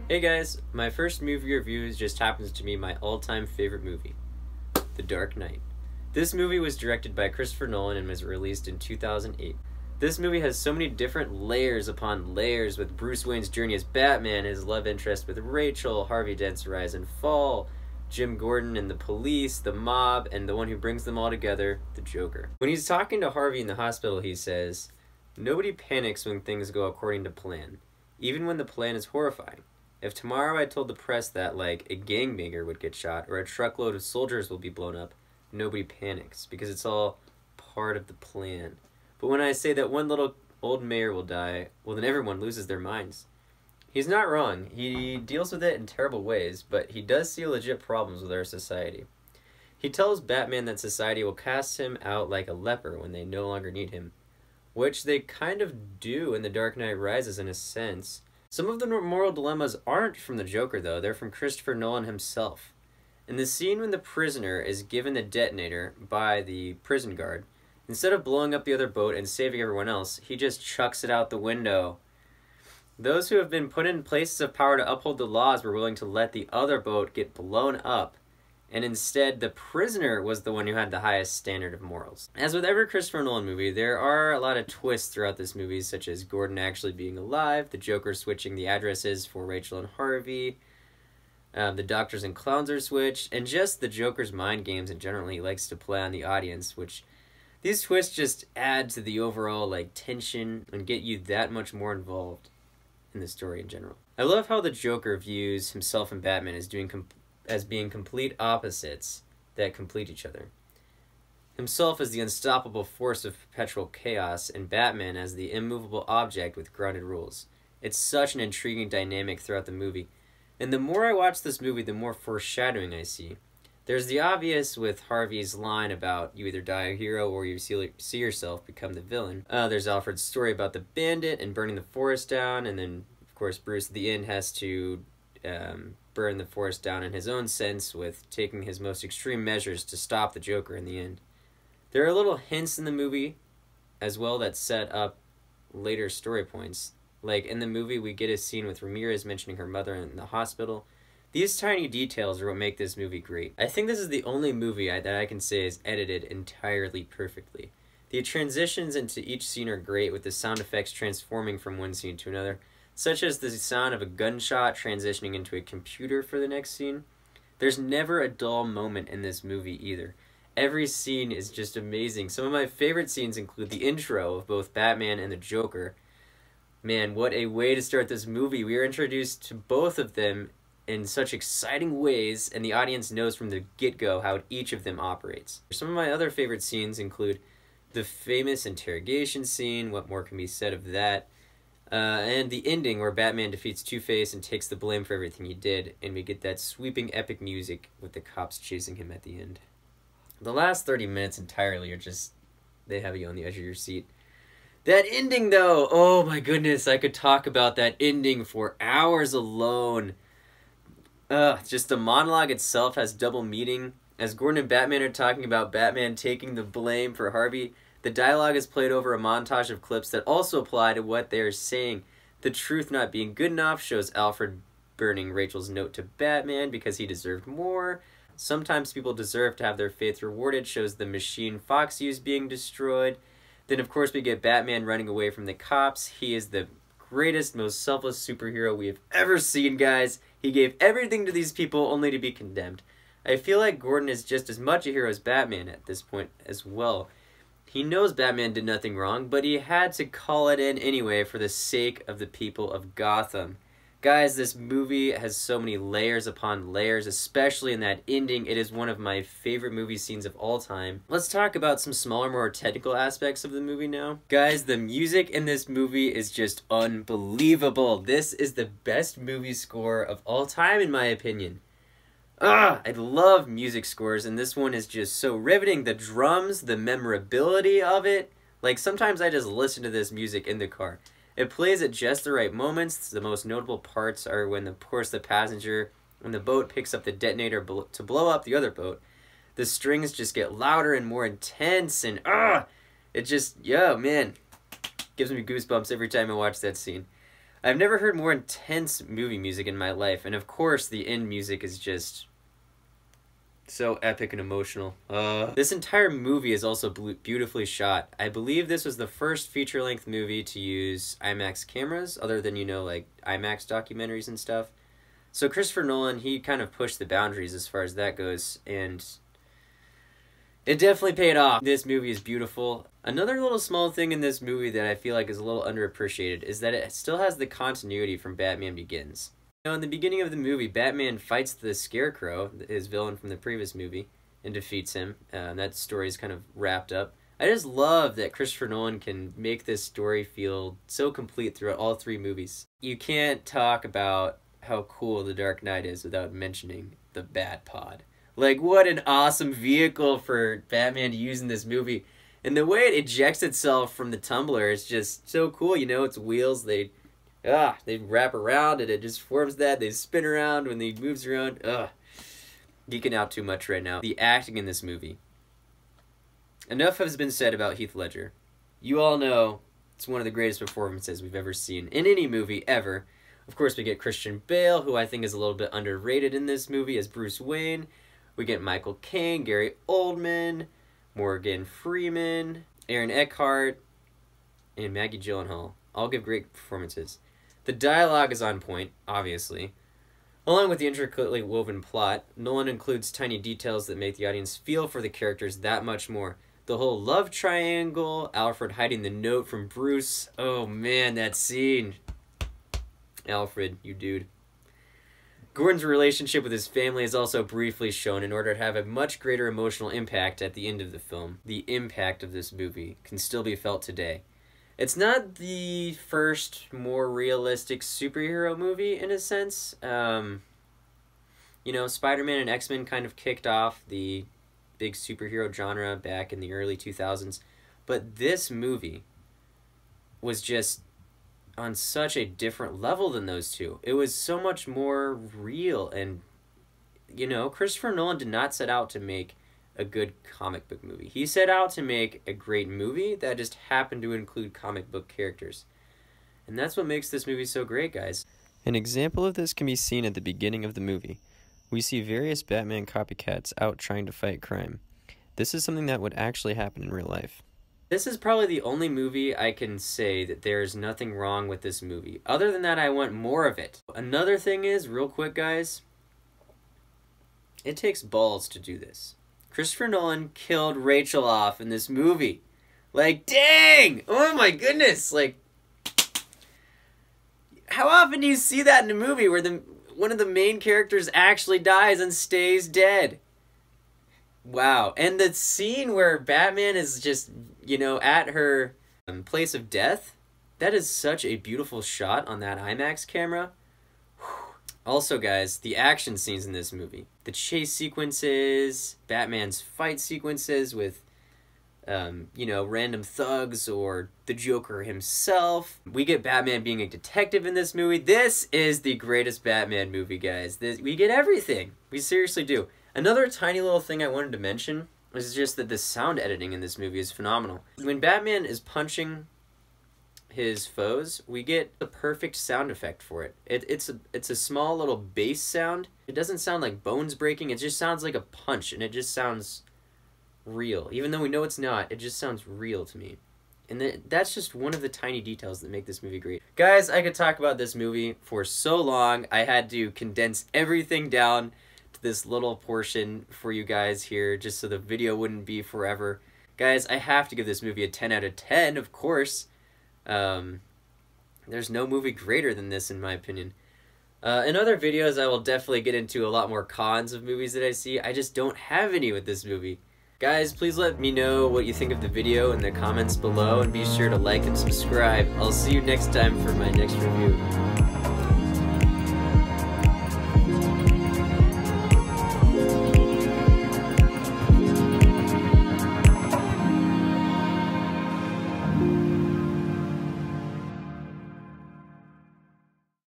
Hey guys, my first movie review just happens to be my all-time favorite movie, The Dark Knight. This movie was directed by Christopher Nolan and was released in 2008. This movie has so many different layers upon layers, with Bruce Wayne's journey as Batman, his love interest with Rachel, Harvey Dent's rise and fall, Jim Gordon and the police, the mob, and the one who brings them all together, the Joker. When he's talking to Harvey in the hospital, he says, "Nobody panics when things go according to plan, even when the plan is horrifying. If tomorrow I told the press that, like, a gangbanger would get shot or a truckload of soldiers will be blown up, nobody panics, because it's all part of the plan. But when I say that one little old mayor will die, well, then everyone loses their minds." He's not wrong. He deals with it in terrible ways, but he does see legit problems with our society. He tells Batman that society will cast him out like a leper when they no longer need him, which they kind of do in The Dark Knight Rises in a sense. Some of the moral dilemmas aren't from the Joker, though. They're from Christopher Nolan himself. In the scene when the prisoner is given the detonator by the prison guard, instead of blowing up the other boat and saving everyone else, he just chucks it out the window. Those who have been put in places of power to uphold the laws were willing to let the other boat get blown up, and instead the prisoner was the one who had the highest standard of morals. As with every Christopher Nolan movie, there are a lot of twists throughout this movie, such as Gordon actually being alive, the Joker switching the addresses for Rachel and Harvey, the doctors and clowns are switched, and just the Joker's mind games in general he likes to play on the audience, which these twists just add to the overall tension and get you that much more involved in the story in general. I love how the Joker views himself and Batman as being complete opposites that complete each other. Himself as the unstoppable force of perpetual chaos, and Batman as the immovable object with grounded rules. It's such an intriguing dynamic throughout the movie, and the more I watch this movie, the more foreshadowing I see. There's the obvious with Harvey's line about you either die a hero or you see yourself become the villain. There's Alfred's story about the bandit and burning the forest down, and then, of course, Bruce at the end has to burn the forest down in his own sense with taking his most extreme measures to stop the Joker in the end. There are little hints in the movie as well that set up later story points. Like in the movie, we get a scene with Ramirez mentioning her mother in the hospital. These tiny details are what make this movie great. I think this is the only movie that I can say is edited entirely perfectly. The transitions into each scene are great, with the sound effects transforming from one scene to another, such as the sound of a gunshot transitioning into a computer for the next scene. There's never a dull moment in this movie either. Every scene is just amazing. Some of my favorite scenes include the intro of both Batman and the Joker. Man, what a way to start this movie. We are introduced to both of them in such exciting ways, and the audience knows from the get-go how each of them operates. Some of my other favorite scenes include the famous interrogation scene, what more can be said of that, and the ending where Batman defeats Two-Face and takes the blame for everything he did, and we get that sweeping epic music with the cops chasing him at the end. The last 30 minutes entirely are just, they have you on the edge of your seat. That ending, though, oh my goodness, I could talk about that ending for hours alone. Just the monologue itself has double meaning. As Gordon and Batman are talking about Batman taking the blame for Harvey, the dialogue is played over a montage of clips that also apply to what they are saying. The truth not being good enough shows Alfred burning Rachel's note to Batman because he deserved more. Sometimes people deserve to have their faith rewarded shows the machine Fox used being destroyed. Then, of course, we get Batman running away from the cops. He is the greatest, most selfless superhero we have ever seen, guys. He gave everything to these people only to be condemned. I feel like Gordon is just as much a hero as Batman at this point as well. He knows Batman did nothing wrong, but he had to call it in anyway for the sake of the people of Gotham. Guys, this movie has so many layers upon layers, especially in that ending. It is one of my favorite movie scenes of all time. Let's talk about some smaller, more technical aspects of the movie now. Guys, the music in this movie is just unbelievable. This is the best movie score of all time, in my opinion. I love music scores, and this one is just so riveting. The drums, the memorability of it. Like, sometimes I just listen to this music in the car. It plays at just the right moments. The most notable parts are when, of course, the passenger and the boat picks up the detonator to blow up the other boat. The strings just get louder and more intense, and it just, man, gives me goosebumps every time I watch that scene. I've never heard more intense movie music in my life, and of course the end music is just so epic and emotional. This entire movie is also beautifully shot. I believe this was the first feature-length movie to use IMAX cameras, other than, you know, like IMAX documentaries and stuff. So Christopher Nolan, he kind of pushed the boundaries as far as that goes, and it definitely paid off. This movie is beautiful. Another little small thing in this movie that I feel like is a little underappreciated is that it still has the continuity from Batman Begins. You know, in the beginning of the movie, Batman fights the Scarecrow, his villain from the previous movie, and defeats him. That story is kind of wrapped up. I just love that Christopher Nolan can make this story feel so complete throughout all three movies. You can't talk about how cool The Dark Knight is without mentioning the Bat-Pod. Like, what an awesome vehicle for Batman to use in this movie. And the way it ejects itself from the tumbler is just so cool. You know, its wheels, they wrap around and it just forms that. They spin around when he moves around. Geeking out too much right now. The acting in this movie. Enough has been said about Heath Ledger. You all know it's one of the greatest performances we've ever seen in any movie ever. Of course, we get Christian Bale, who I think is a little bit underrated in this movie as Bruce Wayne. We get Michael Caine, Gary Oldman, Morgan Freeman, Aaron Eckhart, and Maggie Gyllenhaal. All give great performances. The dialogue is on point, obviously. Along with the intricately woven plot, Nolan includes tiny details that make the audience feel for the characters that much more. The whole love triangle, Alfred hiding the note from Bruce. Oh man, that scene. Alfred, you dude. Gordon's relationship with his family is also briefly shown in order to have a much greater emotional impact at the end of the film. The impact of this movie can still be felt today. It's not the first more realistic superhero movie, in a sense. You know, Spider-Man and X-Men kind of kicked off the big superhero genre back in the early 2000s. But this movie was just on such a different level than those two. It was so much more real, and, you know, Christopher Nolan did not set out to make a good comic book movie. He set out to make a great movie that just happened to include comic book characters. And that's what makes this movie so great, guys. An example of this can be seen at the beginning of the movie. We see various Batman copycats out trying to fight crime. This is something that would actually happen in real life. This is probably the only movie I can say that there's nothing wrong with this movie. Other than that, I want more of it. Another thing is, real quick, guys, it takes balls to do this. Christopher Nolan killed Rachel off in this movie. Like, dang! Oh my goodness! Like, how often do you see that in a movie where one of the main characters actually dies and stays dead? Wow. And the scene where Batman is just, you know, at her place of death, that is such a beautiful shot on that IMAX camera. Also, guys, the action scenes in this movie. The chase sequences, Batman's fight sequences with, you know, random thugs or the Joker himself. We get Batman being a detective in this movie. This is the greatest Batman movie, guys. We get everything. We seriously do. Another tiny little thing I wanted to mention is just that the sound editing in this movie is phenomenal. When Batman is punching his foes, we get the perfect sound effect for it. It's a small little bass sound. It doesn't sound like bones breaking. It just sounds like a punch, and it just sounds real. Even though we know it's not, it just sounds real to me. And that's just one of the tiny details that make this movie great. Guys, I could talk about this movie for so long. I had to condense everything down to this little portion for you guys here, just so the video wouldn't be forever. Guys, I have to give this movie a 10 out of 10, of course. There's no movie greater than this, in my opinion. In other videos, I will definitely get into a lot more cons of movies that I see. I just don't have any with this movie. Guys, please let me know what you think of the video in the comments below, and be sure to like and subscribe. I'll see you next time for my next review.